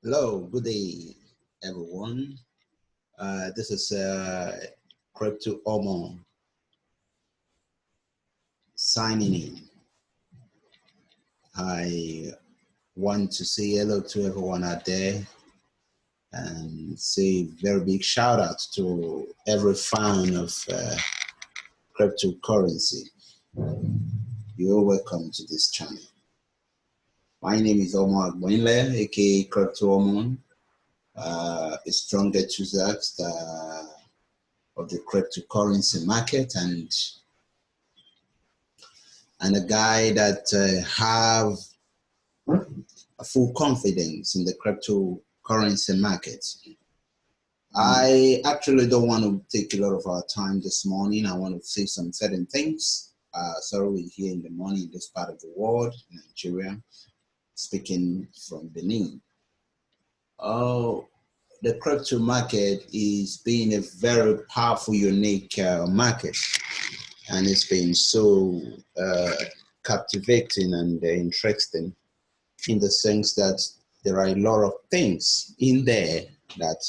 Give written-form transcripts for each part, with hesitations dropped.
Hello, good day, everyone. This is Crypto Omo signing in. I want to say hello to everyone out there and say very big shout out to every fan of cryptocurrency. You're welcome to this channel. My name is Omar Agboinle, aka Crypto Omo, a strong enthusiast of the cryptocurrency market and a guy that have a full confidence in the cryptocurrency market. I actually don't want to take a lot of our time this morning. I want to say some certain things. Sorry, we're here in the morning in this part of the world, Nigeria, speaking from Benin. The crypto market is being a very powerful, unique market, and it's been so captivating and interesting in the sense that there are a lot of things in there that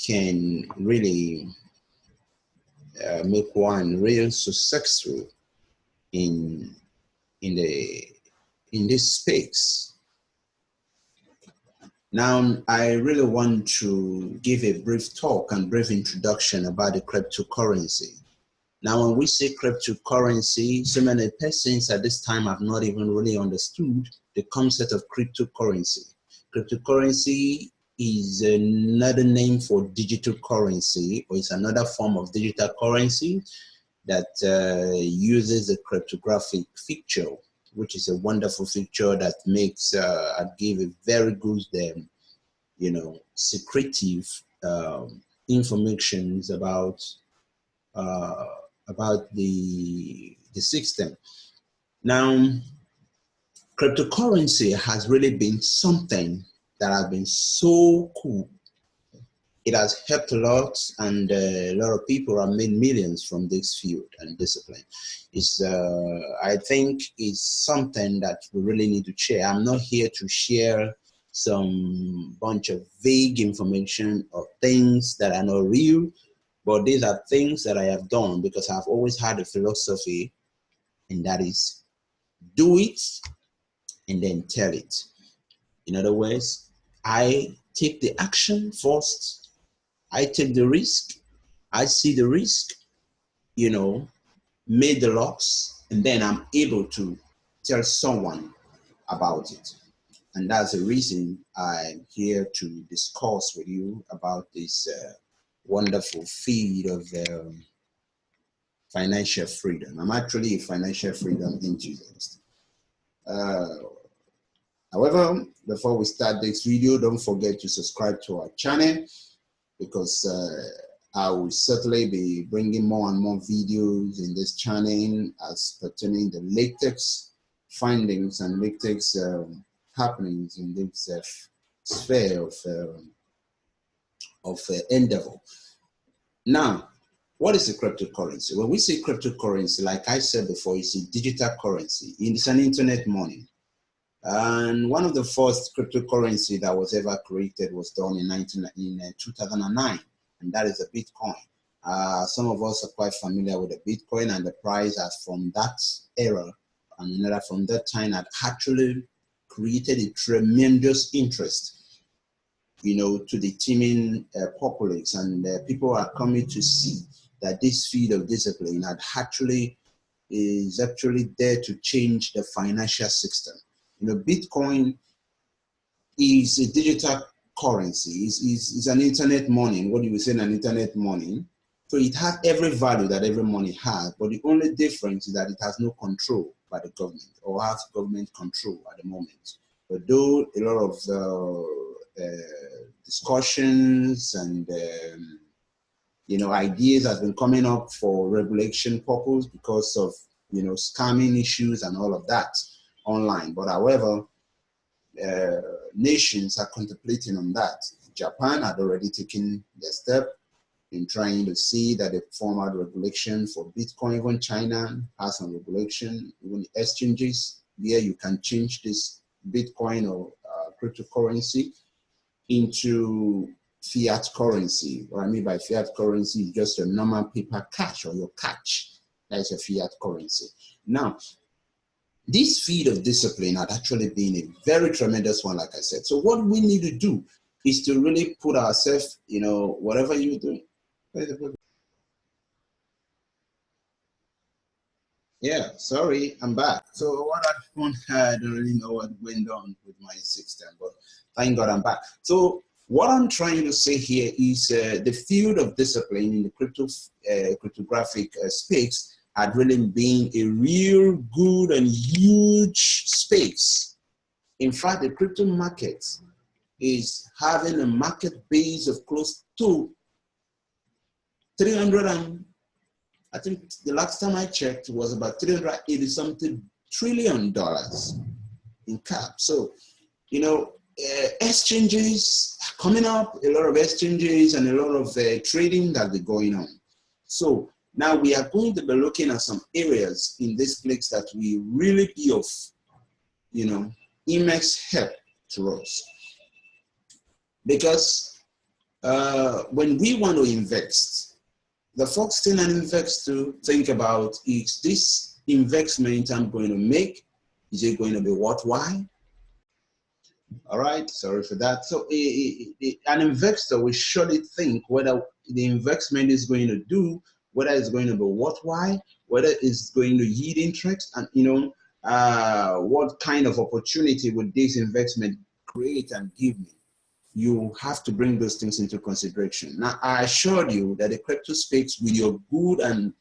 can really make one real successful in this space. Now, I really want to give a brief talk and brief introduction about the cryptocurrency. Now, when we say cryptocurrency, so many persons at this time have not even really understood the concept of cryptocurrency. Cryptocurrency is another name for digital currency, or it's another form of digital currency that uses a cryptographic feature, which is a wonderful feature that makes and give a very good, secretive information about the system. Now, cryptocurrency has really been something that has been so cool. It has helped a lot, and a lot of people have made millions from this field and discipline. I think it's something that we really need to share. I'm not here to share some bunch of vague information or things that are not real, but these are things that I have done because I've always had a philosophy, and that is do it and then tell it. In other words, I take the action first. I take the risk, I see the risk, made the loss, and then I'm able to tell someone about it. And that's the reason I'm here to discuss with you about this wonderful field of financial freedom. I'm actually a financial freedom enthusiast. However, before we start this video, don't forget to subscribe to our channel, because I will certainly be bringing more and more videos in this channel as pertaining the latest findings and latest happenings in this sphere of endeavor. Now, what is a cryptocurrency? When we say cryptocurrency, like I said before, it's a digital currency. It's an internet money. And one of the first cryptocurrency that was ever created was done in 2009, and that is a Bitcoin. Some of us are quite familiar with the Bitcoin, and the price has from that era and from that time had actually created a tremendous interest, to the teeming populace, and people are coming to see that this field of discipline is actually there to change the financial system. Bitcoin is a digital currency. It's an internet money. What do you say, an internet money? So it has every value that every money has, but the only difference is that it has no control by the government, or has government control at the moment. But though a lot of discussions and ideas have been coming up for regulation purpose because of scamming issues and all of that online. But however, nations are contemplating on that. Japan had already taken the step in trying to see that they form out regulation for Bitcoin. Even China has some regulation, even the exchanges where you can change this Bitcoin or cryptocurrency into fiat currency. What I mean by fiat currency is just a normal paper cash or your cash. That's a fiat currency. Now, this feed of discipline had actually been a very tremendous one, like I said. So what we need to do is to really put ourselves, you know, whatever you're doing. Yeah, sorry, I'm back. So what I don't really know what went on with my system, but thank God I'm back. So what I'm trying to say here is the field of discipline in the cryptographic space had really been a real good and huge space. In fact, the crypto market is having a market base of close to 300 and I think the last time I checked was about 380 something trillion dollars in cap. So, you know, exchanges coming up, a lot of exchanges and a lot of trading that is going on. So now we are going to be looking at some areas in this place that will really be of, you know, immense help to us. Because when we want to invest, the first thing an investor to think about is this investment I'm going to make, is it going to be worthwhile? All right, sorry for that. So an investor will surely think whether the investment is going to do, whether it's going to be worthwhile, whether it's going to yield interest, and you know, what kind of opportunity would this investment create and give me? You have to bring those things into consideration. Now, I assured you that the crypto space, with your good and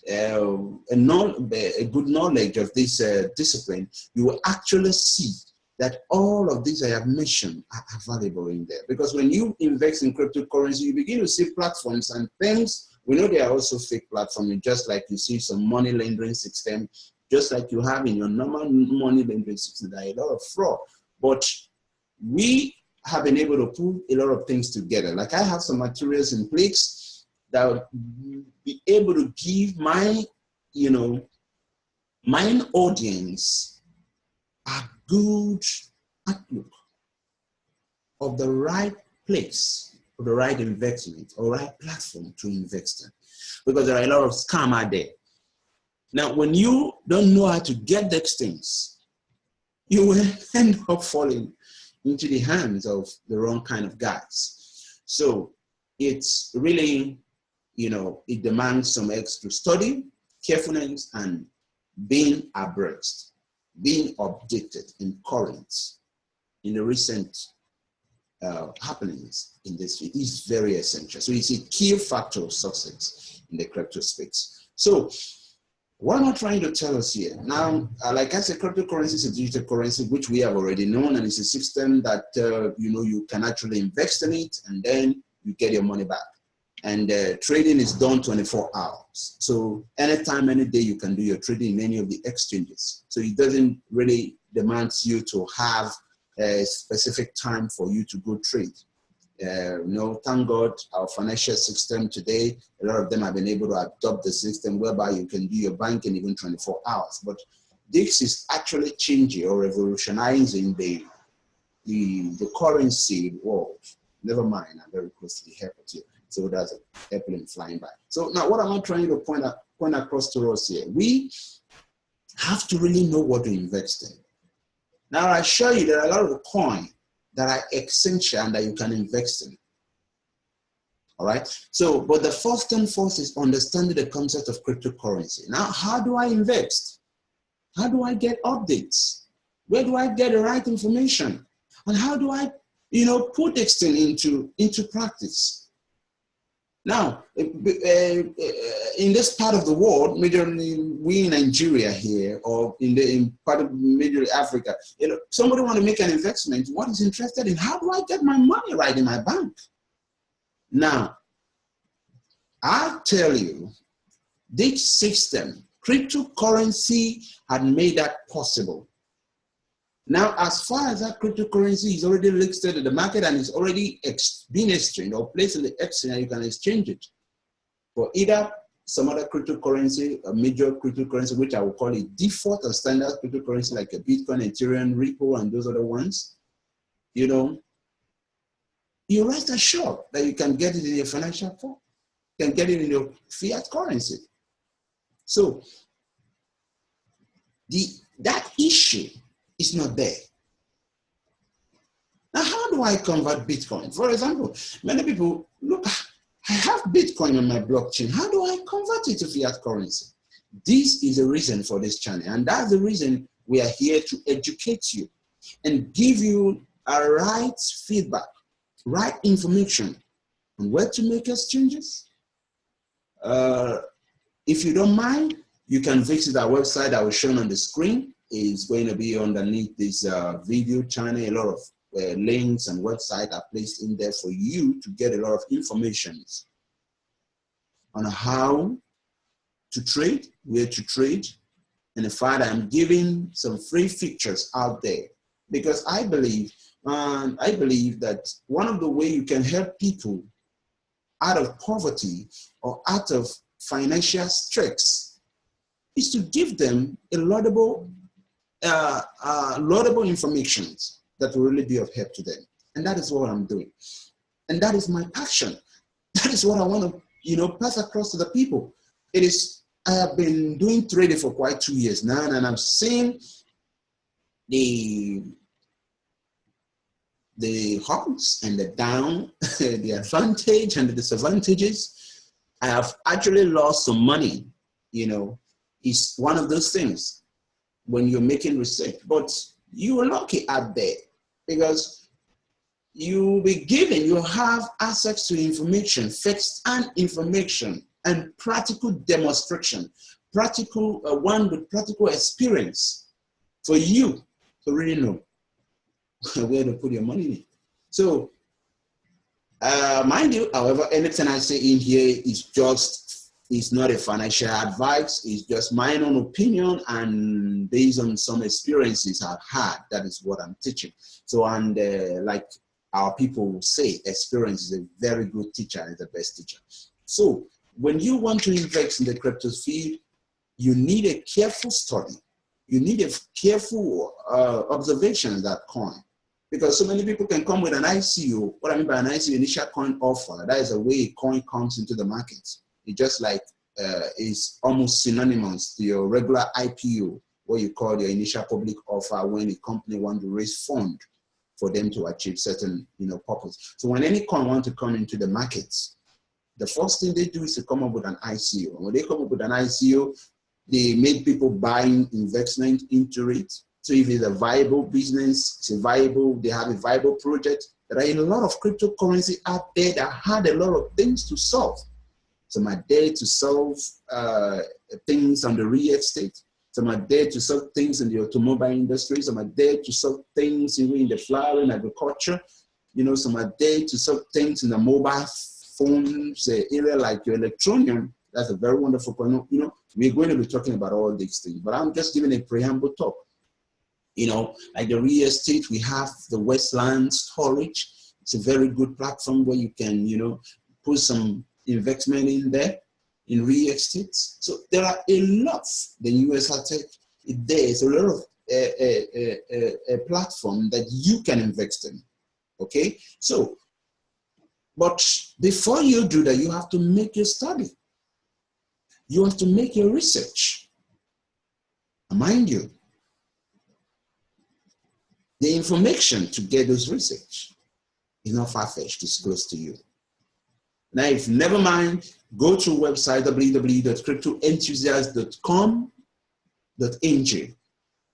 a good knowledge of this discipline, you will actually see that all of these I have mentioned are available in there. Because when you invest in cryptocurrency, you begin to see platforms and things. We know they are also fake platforms, just like you see some money laundering system, just like you have in your normal money laundering system. There are a lot of fraud. But we have been able to put a lot of things together. Like I have some materials in place that will be able to give my, you know, my audience a good outlook of the right place for the right investment or right platform to invest in. Because there are a lot of scam out there. Now, when you don't know how to get these things, you will end up falling into the hands of the wrong kind of guys. So it's really, you know, it demands some extra study, carefulness, and being abreast, being updated and current in the recent happenings in this field is very essential. So it's a key factor of success in the crypto space. So what am I trying to tell us here? Now, like I said, cryptocurrency is a digital currency, which we have already known, and it's a system that, you know, you can actually invest in it, and then you get your money back. And trading is done 24 hours. So anytime, any day, you can do your trading in any of the exchanges. So it doesn't really demand you to have a specific time for you to go trade. You know, thank God, our financial system today, a lot of them have been able to adopt the system whereby you can do your banking even 24 hours. But this is actually changing or revolutionizing the currency world. Never mind, I'm very close to the airport here. So there's an airplane flying by. So now what am I trying to point across to us here? We have to really know what to invest in. Now I show you there are a lot of coins that are essential and that you can invest in. All right. So, but the first and foremost is understanding the concept of cryptocurrency. Now, how do I invest? How do I get updates? Where do I get the right information? And how do I, you know, put this thing into practice? Now, in this part of the world, majorly we in Nigeria here, or in part of majorly Africa, you know, somebody want to make an investment. What is interested in? How do I get my money right in my bank? Now, I'll tell you, this system, cryptocurrency, had made that possible. Now, as far as that cryptocurrency is already listed in the market and is already being exchanged or placed in the exchange, you can exchange it for either some other cryptocurrency, a major cryptocurrency, which I will call a default or standard cryptocurrency like a Bitcoin, Ethereum, Ripple, and those other ones. you know, you rest assured that you can get it in your financial form, you can get it in your fiat currency. So that issue is not there. Now, how do I convert Bitcoin? For example, many people, look, I have Bitcoin on my blockchain. How do I convert it to fiat currency? This is the reason for this channel. And that's the reason we are here to educate you and give you a right feedback, right information on where to make exchanges. If you don't mind, you can visit our website that was shown on the screen. It's going to be underneath this video channel. A lot of links and websites are placed in there for you to get a lot of information on how to trade, where to trade. And in fact, I'm giving some free features out there because I believe that one of the ways you can help people out of poverty or out of financial stress is to give them a laudable information that will really be of help to them. And that is what I'm doing. And that is my passion. That is what I want to, pass across to the people. I have been doing trading for quite 2 years now, and I'm seeing the ups and the down, the advantage and the disadvantages. I have actually lost some money, it's one of those things when you're making research, but you are lucky out there because you have access to information, first-hand information, and practical demonstration, one with practical experience for you to really know where to put your money in. So, mind you, however, anything I say in here is not a financial advice. It's just my own opinion and based on some experiences I've had. That is what I'm teaching. So, and like our people say, experience is a very good teacher and the best teacher. So, when you want to invest in the crypto field, you need a careful study. You need a careful observation of that coin. Because so many people can come with an ICO. What I mean by an ICO, initial coin offer, that is a way a coin comes into the market. It just like is almost synonymous to your regular IPO, what you call your initial public offer when a company wants to raise funds for them to achieve certain purpose. So when any coin wants to come into the markets, the first thing they do is to come up with an ICO. And when they come up with an ICO, they make people buying investment into it. So if it's a viable business, they have a viable project. There are a lot of cryptocurrency out there that had a lot of things to solve. Some are there to solve things on the real estate. Some are there to solve things in the automobile industry. Some are there to solve things in the flower and agriculture. Some are there to solve things in the mobile phones area like your electronium. That's a very wonderful point. We're going to be talking about all these things, but I'm just giving a preamble talk. Like the real estate, we have the Westland storage. It's a very good platform where you can, put some investment in there in real estate. So there are a lot. The US there's a lot of a platform that you can invest in. Okay, so. But before you do that, you have to make your study. You have to make your research. Mind you, the information to get those research is not far-fetched, it's close to you. Now, if never mind, go to website www.cryptoenthusiast.com.ng.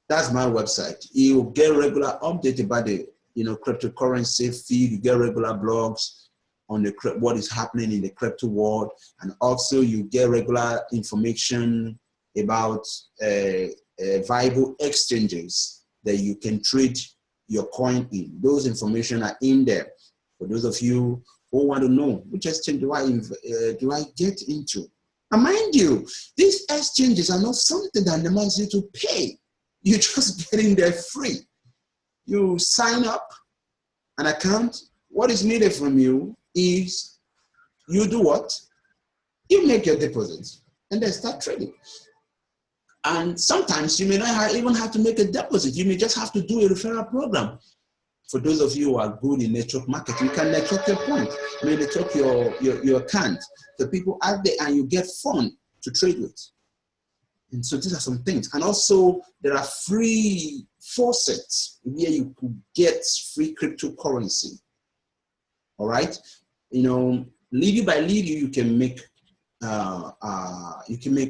That's my website. You'll get regular updates about the cryptocurrency feed, you get regular blogs on what is happening in the crypto world, and also you get regular information about viable exchanges that you can trade your coin in. Those information are in there. For those of you who want to know which exchange do I get into, and mind you, these exchanges are not something that demands you to pay. You just get in there free. You sign up an account. What is needed from you is you do what? You make your deposits and then start trading. And sometimes you may not even have to make a deposit. You may just have to do a referral program. For those of you who are good in network marketing, you can network your point. You may network your account. The people out there, and you get fun to trade with. And so these are some things. And also, there are free faucets where you could get free cryptocurrency. All right? You know, little by little, you can make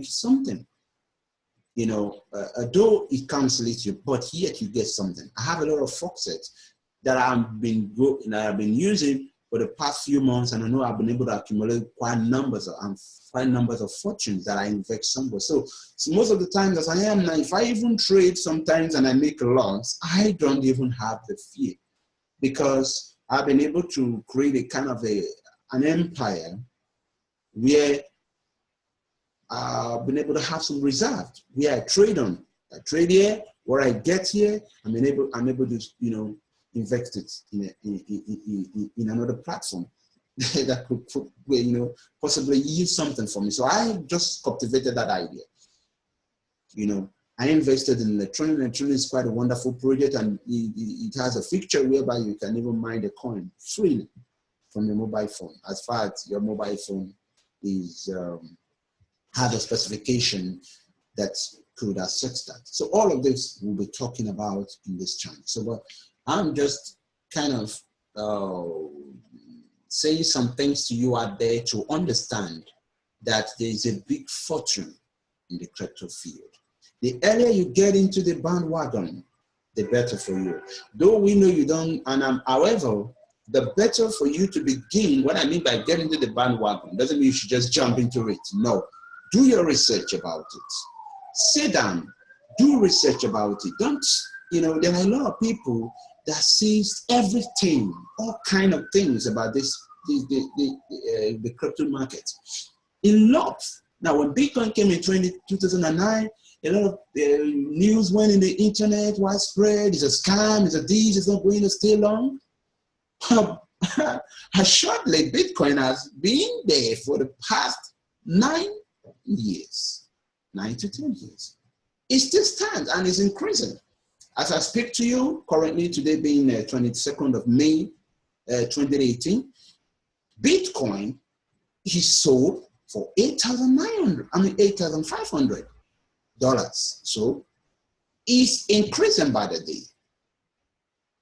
something. You know, though it comes little, but yet you get something. I have a lot of faucets that I've been using for the past few months, and I know I've been able to accumulate quite numbers of fortunes that I invest somewhere. So most of the time, as I am now, if I even trade sometimes and I make a loss, I don't even have the fear, because I've been able to create a kind of an empire where I've been able to have some reserve, where I trade on. I trade here, where I get here, I'm able to, you know, invest it in another platform that could, you know, possibly yield something for me. So I just cultivated that idea. You know, I invested in Electronic. Electronic is quite a wonderful project, and it has a feature whereby you can even mine a coin freely from your mobile phone, as far as your mobile phone is has a specification that could access that. So all of this we'll be talking about in this channel. So, but I'm just kind of saying some things to you out there to understand that there is a big fortune in the crypto field. The earlier you get into the bandwagon, the better for you. Though we know you don't, and however, the better for you to begin. What I mean by getting into the bandwagon doesn't mean you should just jump into it. No, do your research about it. Sit down, do research about it. Don't, you know, there are a lot of people that sees everything, all kind of things about the crypto market. In lot. Now, when Bitcoin came in 2009, a lot of news went in the internet, widespread. It's a scam, it's a this, it's not going to stay long. Shortly, Bitcoin has been there for the past 9 years, 9 to 10 years. It still stands and is increasing. As I speak to you, currently today being 22nd of May, 2018, Bitcoin is sold for $8,500. So it's increasing by the day.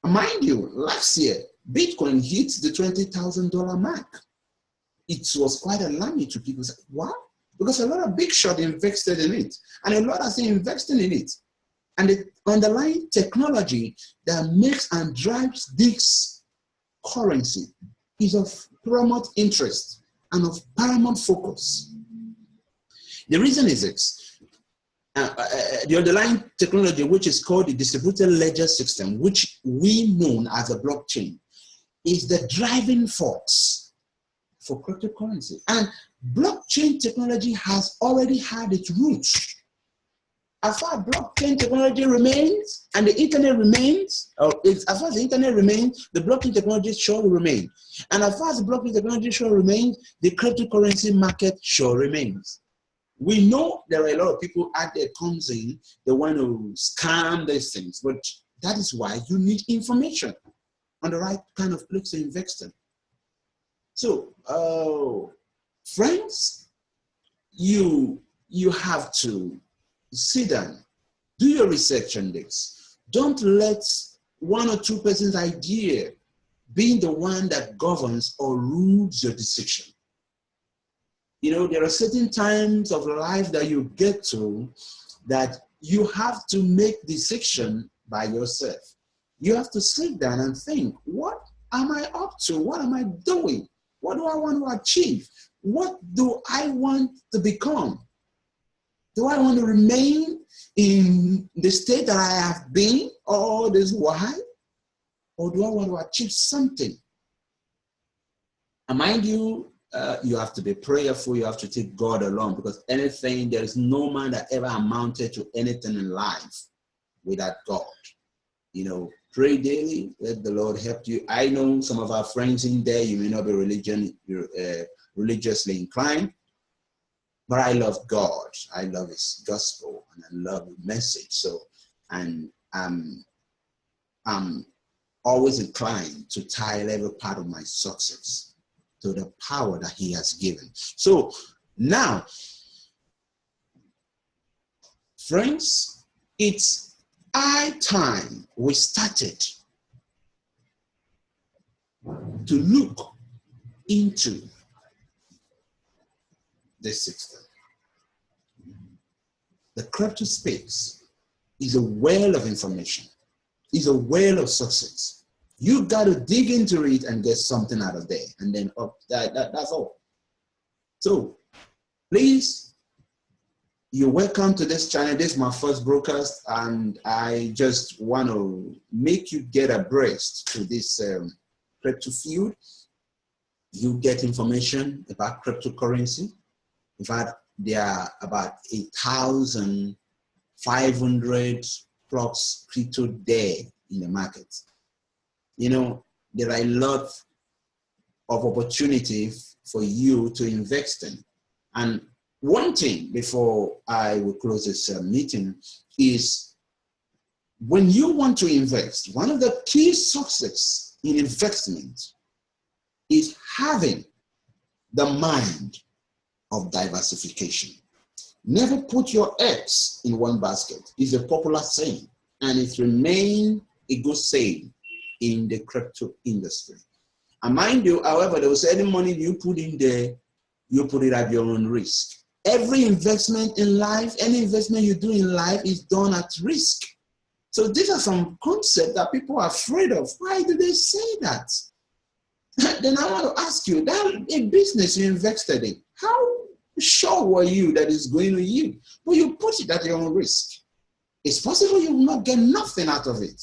Mind you, last year, Bitcoin hit the $20,000 mark. It was quite alarming to people. What? Because a lot of big shot invested in it, and a lot are still investing in it. And the underlying technology that makes and drives this currency is of paramount interest and of paramount focus. The reason is this. The underlying technology, which is called the distributed ledger system, which we know as a blockchain, is the driving force for cryptocurrency. And blockchain technology has already had its roots. As far as blockchain technology remains and the internet remains, as far as the internet remains, the blockchain technology sure will remain. And as far as the blockchain technology sure remains, the cryptocurrency market sure remains. We know there are a lot of people out there comes in, they want to scam these things, but that is why you need information on the right kind of place to invest in. So, friends, you have to sit down, do your research on this. Don't let one or two persons' idea being the one that governs or rules your decision. You know, there are certain times of life that you get to that you have to make decision by yourself. You have to sit down and think, what am I up to? What am I doing? What do I want to achieve? What do I want to become? Do I want to remain in the state that I have been all this while? Or do I want to achieve something? And mind you, you have to be prayerful. You have to take God along, because anything, there is no man that ever amounted to anything in life without God. You know, pray daily. Let the Lord help you. I know some of our friends in there, you may not be religiously inclined, but I love God. I love His gospel, and I love His message. So, and I'm always inclined to tie every part of my success to the power that he has given. So now, friends, it's high time we started to look into this system. The crypto space is a well of information, is a well of success. You got to dig into it and get something out of there, and then that's all. So please, you're welcome to this channel. This is my first broadcast, and I just want to make you get abreast to this crypto field. You get information about cryptocurrency. In fact, there are about 8,500 plus crypto there in the market. You know, there are a lot of opportunities for you to invest in. And one thing before I will close this meeting is, when you want to invest, one of the key success in investment is having the mind of diversification. Never put your eggs in one basket is a popular saying, and it remains a good saying in the crypto industry. And mind you, however, there was any money you put in there, you put it at your own risk. Every investment in life, any investment you do in life is done at risk. So these are some concepts that people are afraid of. Why do they say that? Then I want to ask you, that a business you invested in, how sure were you that it's going to yield? But you put it at your own risk. It's possible you will not get nothing out of it.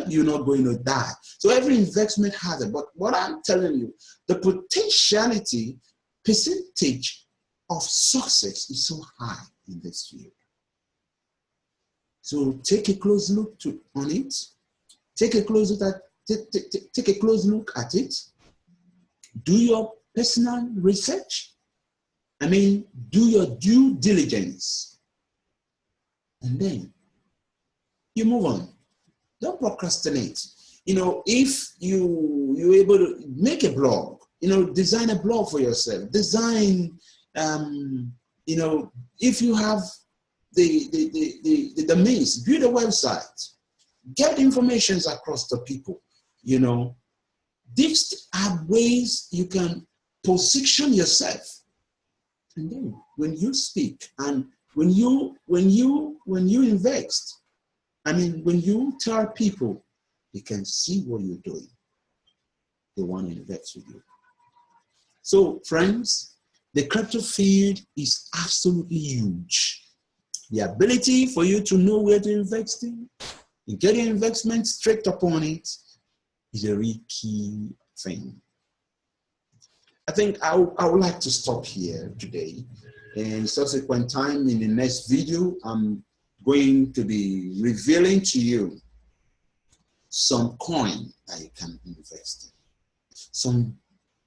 You're not going to die. So every investment has it. But what I'm telling you, the potentiality percentage of success is so high in this field. So take a close look on it. Take a close look at take a close look at it. Do your personal research. I mean, do your due diligence. And then you move on. Don't procrastinate. You know, if you're able to make a blog, you know, design a blog for yourself. Design, you know, if you have the means, build a website. Get information across to people. You know, these are ways you can position yourself. And then when you speak and when you invest, I mean, when you tell people, they can see what you're doing. They want to invest with you. So, friends, the crypto field is absolutely huge. The ability for you to know where to invest in and get your investment straight upon it is a really key thing. I think I would like to stop here today. And subsequent time in the next video, I'm going to be revealing to you some coin that you can invest in. Some,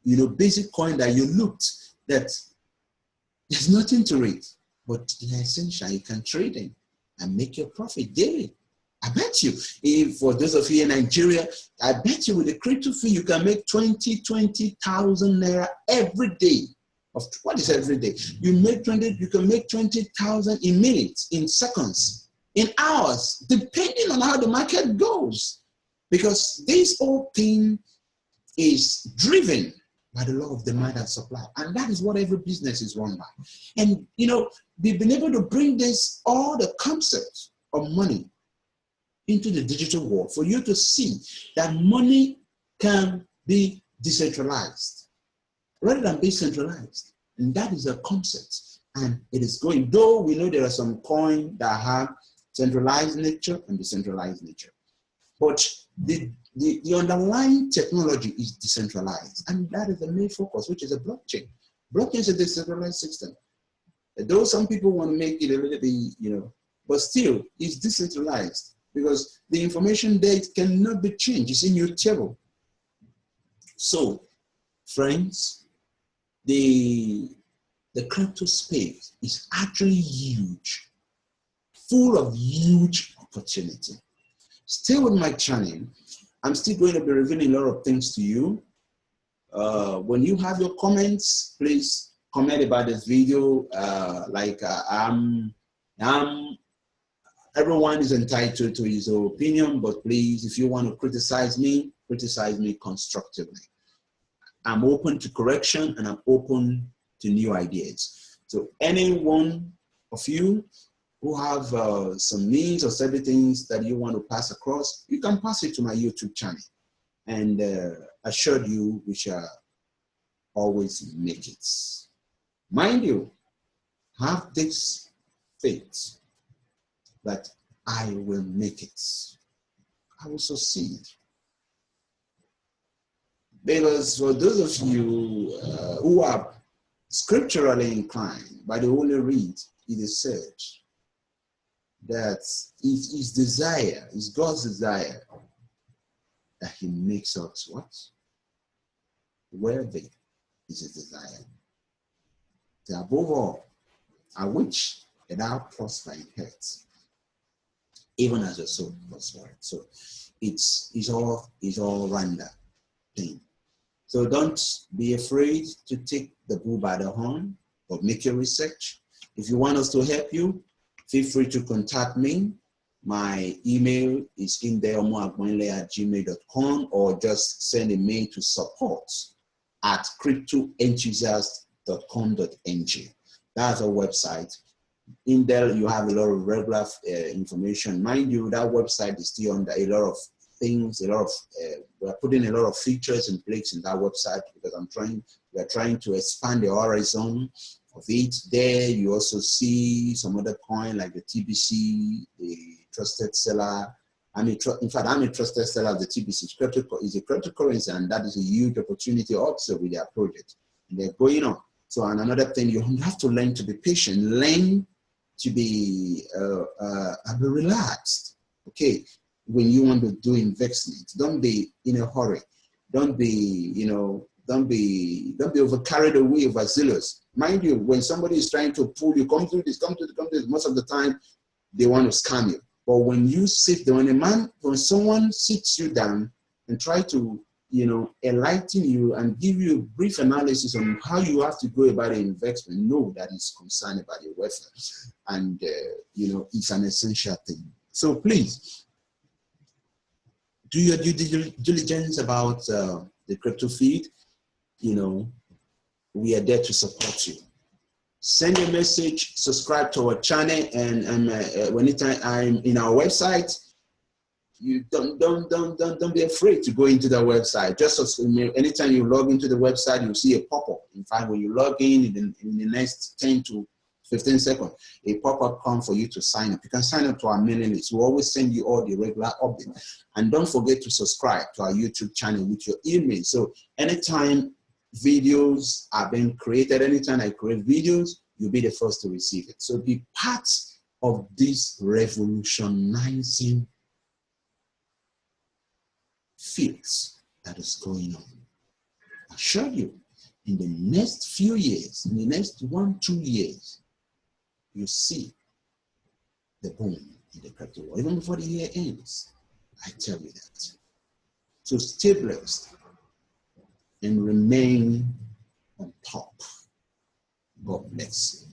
you know, basic coin that you looked that there's nothing to it, but they're essential. You can trade in and make your profit daily. I bet you, if for those of you in Nigeria, I bet you with the crypto fee, you can make 20,000 naira every day. Of what is every day? You can make 20,000 in minutes, in seconds, in hours, depending on how the market goes. Because this whole thing is driven by the law of demand and supply. And that is what every business is run by. And, you know, we've been able to bring this, all the concepts of money into the digital world for you to see that money can be decentralized rather than be centralized. And that is a concept. And it is going, though we know there are some coins that have centralized nature and decentralized nature. But the underlying technology is decentralized. And that is the main focus, which is a blockchain. Blockchain is a decentralized system. Though some people want to make it a little bit, you know, but still it's decentralized because the information there cannot be changed. It's immutable. So, friends, the crypto space is actually huge, full of huge opportunity. Stay with my channel. I'm still going to be revealing a lot of things to you. When you have your comments, please comment about this video. Everyone is entitled to his opinion, but please, if you want to criticize me constructively. I'm open to correction and I'm open to new ideas. So any one of you who have some needs or certain things that you want to pass across, you can pass it to my YouTube channel. And assured you, we shall always make it. Mind you, have this faith that I will make it. I will succeed. Because for those of you who are scripturally inclined, by the Holy Read, it is said that his desire, is God's desire, that he makes us what? Worthy is his desire. So above all, I wish that thou prosper in health, even as your soul prosper. So it's all random thing. So don't be afraid to take the bull by the horn, but make your research. If you want us to help you, feel free to contact me. My email is indeomoagwenle@gmail.com, or just send a mail to support@cryptoenthusiast.com.ng. That's our website. In there, you have a lot of regular information. Mind you, that website is still under a lot of things, we're putting a lot of features in place in that website because we're trying to expand the horizon of it. There, you also see some other coin like the TBC, the trusted seller. In fact, I'm a trusted seller of the TBC. It's a cryptocurrency, and that is a huge opportunity also with their project. And they're going on. So, and another thing, you have to learn to be patient, learn to be relaxed. Okay, when you want to do investment, don't be in a hurry. Don't be over carried away, overzealous. Mind you, when somebody is trying to pull you, come through this, most of the time they want to scam you. But when you sit there, when someone sits you down and try to, enlighten you and give you a brief analysis on how you have to go about an investment, know that it's concerned about your welfare. And, it's an essential thing. So please, do your due diligence about the crypto feed. We are there to support you. Send a message, subscribe to our channel, and anytime I'm in our website, you don't be afraid to go into the website. Just anytime you log into the website, you'll see a pop-up. In fact, when you log in the next 10 to 15 seconds, a pop-up comes for you to sign up. You can sign up to our mailing list. We'll always send you all the regular updates. And don't forget to subscribe to our YouTube channel with your email. So anytime videos are being created, anytime I create videos, you'll be the first to receive it. So be part of this revolutionizing fields that is going on. I assure you, in the next few years, in the next 1-2 years, you see the boom in the crypto world, even before the year ends. I tell you that. So stay blessed and remain on top. God bless you.